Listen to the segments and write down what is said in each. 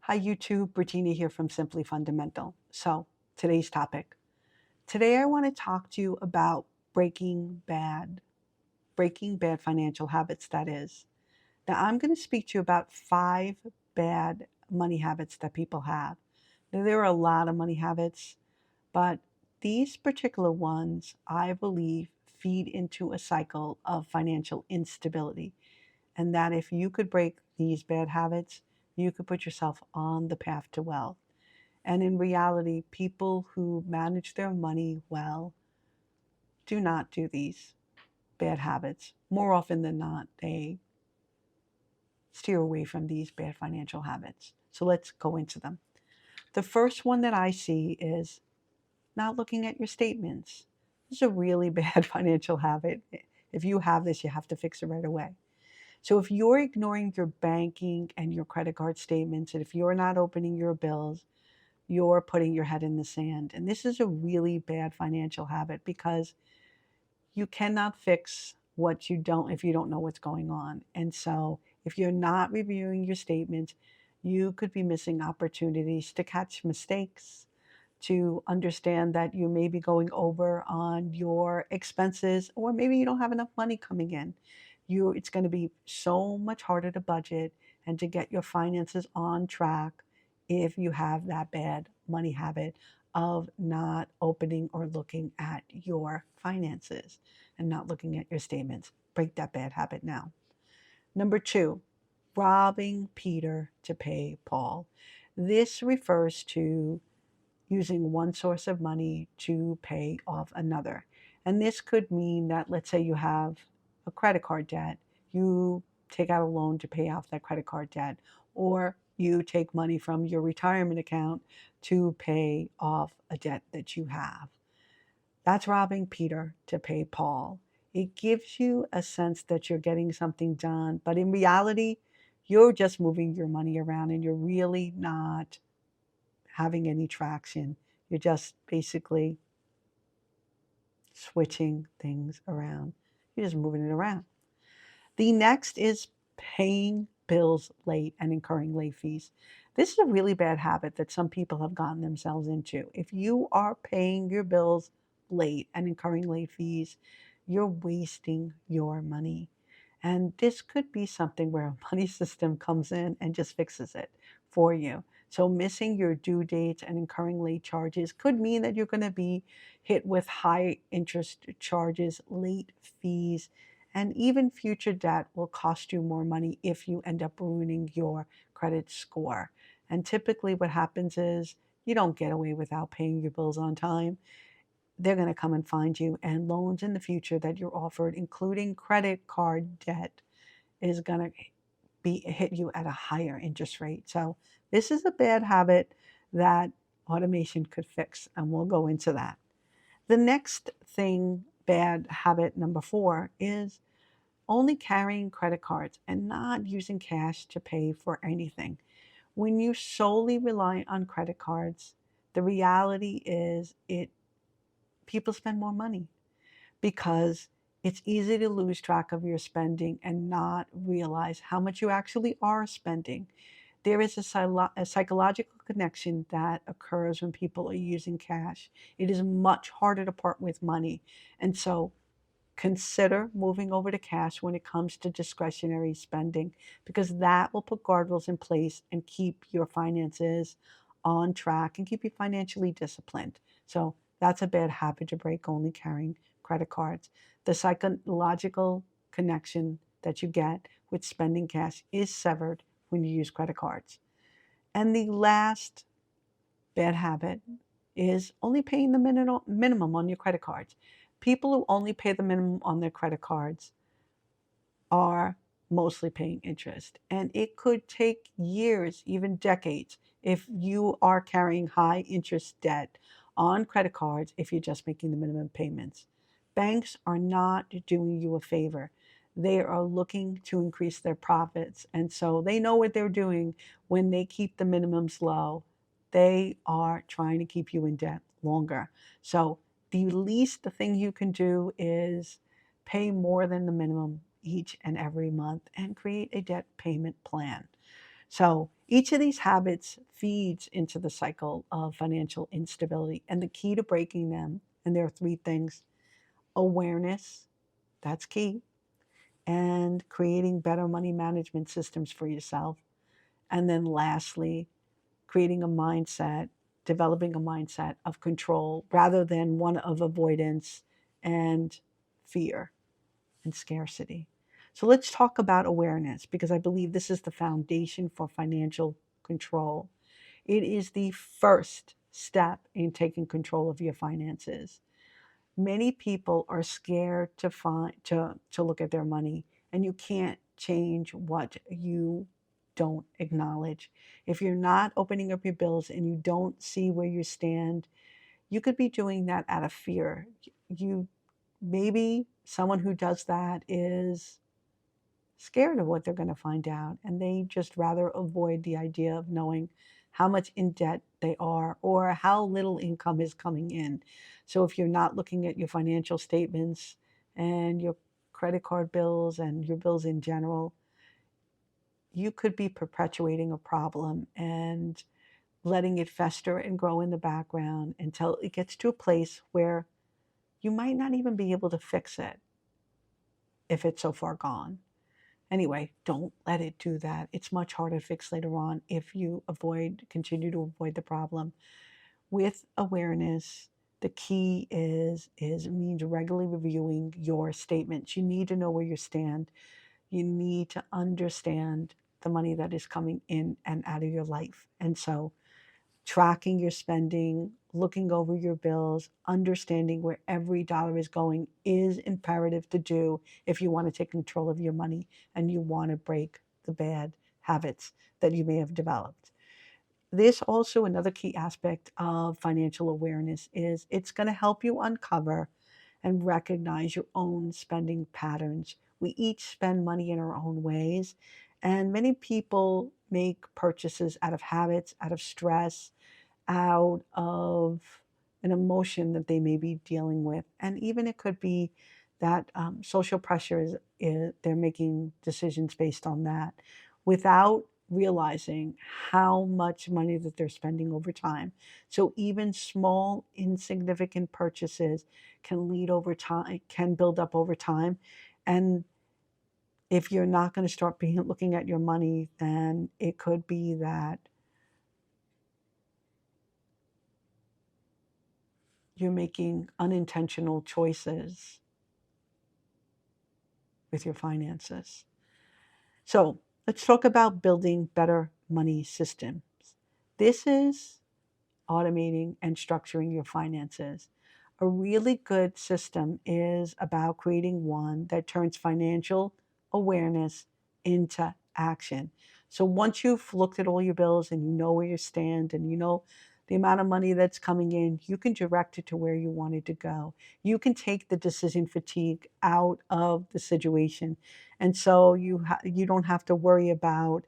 Hi YouTube, Regina here from Simply Fundamental. So, today's topic. Today I want to talk to you about breaking bad financial habits, that is. Now, I'm going to speak to you about 5 bad money habits that people have. Now, there are a lot of money habits, but these particular ones, I believe, feed into a cycle of financial instability. And that if you could break these bad habits, you could put yourself on the path to wealth. And in reality, people who manage their money well do not do these bad habits. More often than not, they steer away from these bad financial habits. So let's go into them. The first one that I see is not looking at your statements. This is a really bad financial habit. If you have this, you have to fix it right away. So if you're ignoring your banking and your credit card statements, and if you're not opening your bills, you're putting your head in the sand. And this is a really bad financial habit because you cannot fix what you don't if you don't know what's going on. And so if you're not reviewing your statements, you could be missing opportunities to catch mistakes, to understand that you may be going over on your expenses, or maybe you don't have enough money coming in. It's going to be so much harder to budget and to get your finances on track if you have that bad money habit of not opening or looking at your finances and not looking at your statements. Break that bad habit now. Number 2, robbing Peter to pay Paul. This refers to using one source of money to pay off another. And this could mean that, let's say you have a credit card debt, you take out a loan to pay off that credit card debt, or you take money from your retirement account to pay off a debt that you have. That's robbing Peter to pay Paul. It gives you a sense that you're getting something done, but in reality, you're just moving your money around and you're really not having any traction. You're just basically switching things around. You're just moving it around. The next is paying bills late and incurring late fees. This is a really bad habit that some people have gotten themselves into. If you are paying your bills late and incurring late fees, you're wasting your money. And this could be something where a money system comes in and just fixes it for you. So, missing your due dates and incurring late charges could mean that you're going to be hit with high interest charges, late fees, and even future debt will cost you more money if you end up ruining your credit score. And typically, what happens is you don't get away without paying your bills on time. They're going to come and find you, and loans in the future that you're offered, including credit card debt, is going to be hit you at a higher interest rate. So this is a bad habit that automation could fix, and we'll go into that. The next thing, bad habit number 4, is only carrying credit cards and not using cash to pay for anything. When you solely rely on credit cards, the reality is it people spend more money because it's easy to lose track of your spending and not realize how much you actually are spending. There is a psychological connection that occurs when people are using cash. It is much harder to part with money. And so consider moving over to cash when it comes to discretionary spending, because that will put guardrails in place and keep your finances on track and keep you financially disciplined. So that's a bad habit to break, only carrying credit cards. The psychological connection that you get with spending cash is severed when you use credit cards. And the last bad habit is only paying the minimum on your credit cards. People who only pay the minimum on their credit cards are mostly paying interest. And it could take years, even decades, if you are carrying high interest debt on credit cards if you're just making the minimum payments. Banks are not doing you a favor. They are looking to increase their profits. And so they know what they're doing when they keep the minimums low. They are trying to keep you in debt longer. So the least the thing you can do is pay more than the minimum each and every month and create a debt payment plan. So Each of these habits feeds into the cycle of financial instability. And the key to breaking them, and there are three things: awareness, that's key, and creating better money management systems for yourself. And then lastly, creating a mindset, developing a mindset of control rather than one of avoidance and fear and scarcity. So let's talk about awareness, because I believe this is the foundation for financial control. It is the first step in taking control of your finances. Many people are scared to look at their money, and you can't change what you don't acknowledge. If you're not opening up your bills and you don't see where you stand, you could be doing that out of fear. You maybe someone who does that is scared of what they're going to find out, and they just rather avoid the idea of knowing how much in debt they are or how little income is coming in. So if you're not looking at your financial statements and your credit card bills and your bills in general, you could be perpetuating a problem and letting it fester and grow in the background until it gets to a place where you might not even be able to fix it if it's so far gone. Anyway, don't let it do that. It's much harder to fix later on if you continue to avoid the problem. With awareness, the key is means regularly reviewing your statements. You need to know where you stand. You need to understand the money that is coming in and out of your life. And so tracking your spending, looking over your bills, understanding where every dollar is going is imperative to do if you want to take control of your money and you want to break the bad habits that you may have developed. This also, another key aspect of financial awareness, is it's going to help you uncover and recognize your own spending patterns. We each spend money in our own ways, and many people make purchases out of habits, out of stress, out of an emotion that they may be dealing with. And even it could be that social pressure they're making decisions based on that without realizing how much money that they're spending over time. So even small, insignificant purchases can lead over time, can build up over time. And if you're not going to start looking at your money, then it could be that you're making unintentional choices with your finances. So let's talk about building better money systems. This is automating and structuring your finances. A really good system is about creating one that turns financial awareness into action. So once you've looked at all your bills and you know where you stand and you know the amount of money that's coming in, you can direct it to where you want it to go. You can take the decision fatigue out of the situation. And so you don't have to worry about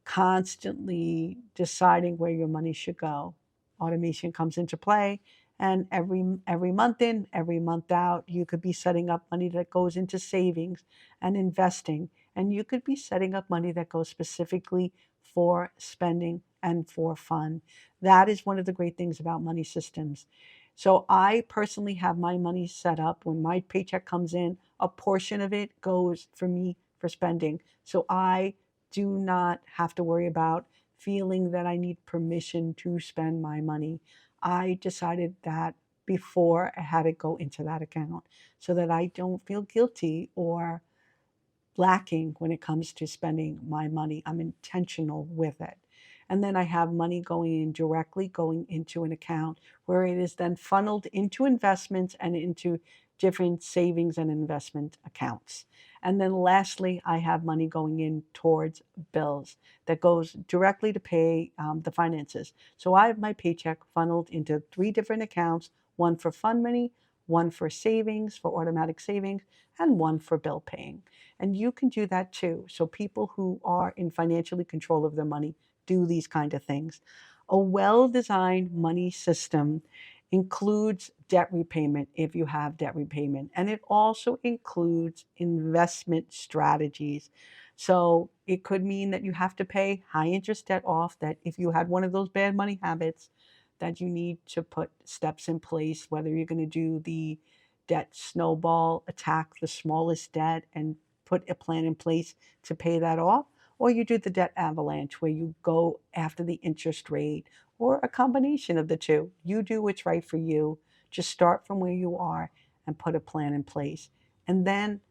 constantly deciding where your money should go. Automation comes into play, and every month in, every month out, you could be setting up money that goes into savings and investing, and you could be setting up money that goes specifically for spending and for fun. That is one of the great things about money systems. So I personally have my money set up. When my paycheck comes in, a portion of it goes for me for spending. So I do not have to worry about feeling that I need permission to spend my money. I decided that before I had it go into that account so that I don't feel guilty or lacking when it comes to spending my money. I'm intentional with it. And then I have money going in directly going into an account where it is then funneled into investments and into different savings and investment accounts. And then lastly, I have money going in towards bills that goes directly to pay the finances. So I have my paycheck funneled into three different accounts: one for fund money, one for savings, for automatic savings, and one for bill paying. And you can do that too. So people who are in financially control of their money do these kind of things. A well-designed money system includes debt repayment if you have debt repayment, and it also includes investment strategies. So it could mean that you have to pay high interest debt off, that if you had one of those bad money habits, that you need to put steps in place, whether you're going to do the debt snowball, attack the smallest debt and put a plan in place to pay that off, or you do the debt avalanche where you go after the interest rate, or a combination of the two. You do what's right for you. Just start from where you are and put a plan in place. And then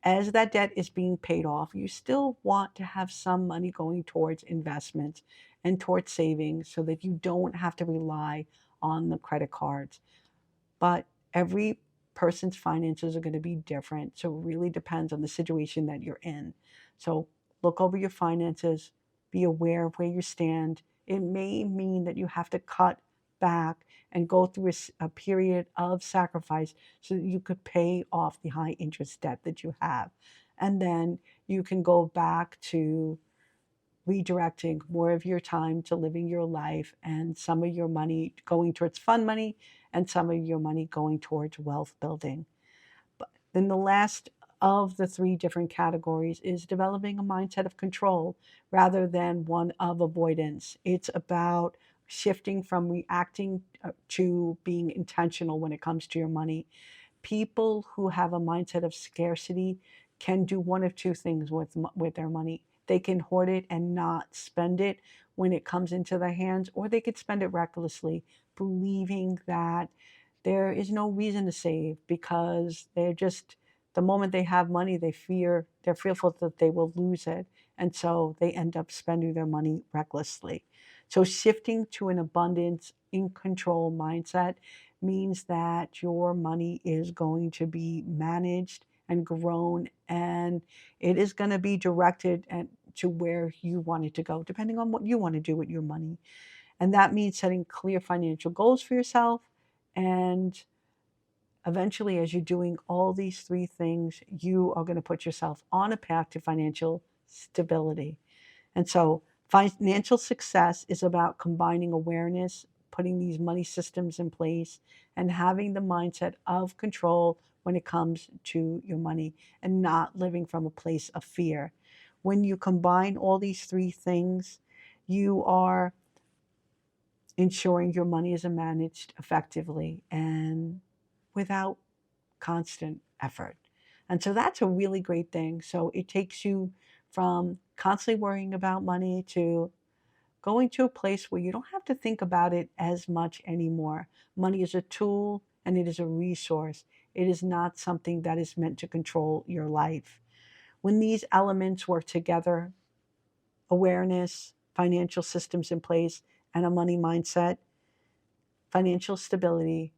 as that debt is being paid off, you still want to have some money going towards investments and towards savings so that you don't have to rely on the credit cards. But every person's finances are going to be different. So it really depends on the situation that you're in. So look over your finances, be aware of where you stand. It may mean that you have to cut back and go through a period of sacrifice so that you could pay off the high interest debt that you have. And then you can go back to redirecting more of your time to living your life, and some of your money going towards fun money and some of your money going towards wealth building. But then the last of the three different categories is developing a mindset of control rather than one of avoidance. It's about shifting from reacting to being intentional when it comes to your money. People who have a mindset of scarcity can do one of two things with their money. They can hoard it and not spend it when it comes into their hands, or they could spend it recklessly, believing that there is no reason to save because they're just, the moment they have money, they're fearful that they will lose it. And so they end up spending their money recklessly. So shifting to an abundance in control mindset means that your money is going to be managed and grown, and it is going to be directed to where you want it to go, depending on what you want to do with your money. And that means setting clear financial goals for yourself. And eventually, as you're doing all these three things, you are going to put yourself on a path to financial stability. And so financial success is about combining awareness, putting these money systems in place, and having the mindset of control when it comes to your money, and not living from a place of fear. When you combine all these three things, you are ensuring your money is managed effectively and without constant effort. And so that's a really great thing. So it takes you from constantly worrying about money to going to a place where you don't have to think about it as much anymore. Money is a tool and it is a resource. It is not something that is meant to control your life. When these elements work together, awareness, financial systems in place, and a money mindset, financial stability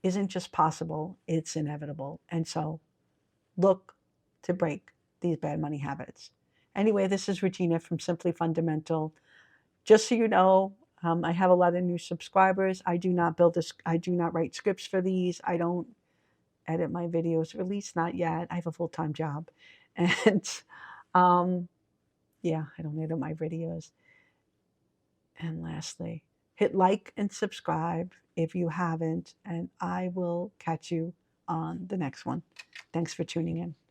isn't just possible, it's inevitable. And so look to break these bad money habits. Anyway, this is Regina from Simply Fundamental. Just so you know, I have a lot of new subscribers. I do not build this. I do not write scripts for these. I don't edit my videos, at least not yet. I have a full-time job, and yeah, I don't edit my videos. And lastly, hit like and subscribe if you haven't, and I will catch you on the next one. Thanks for tuning in.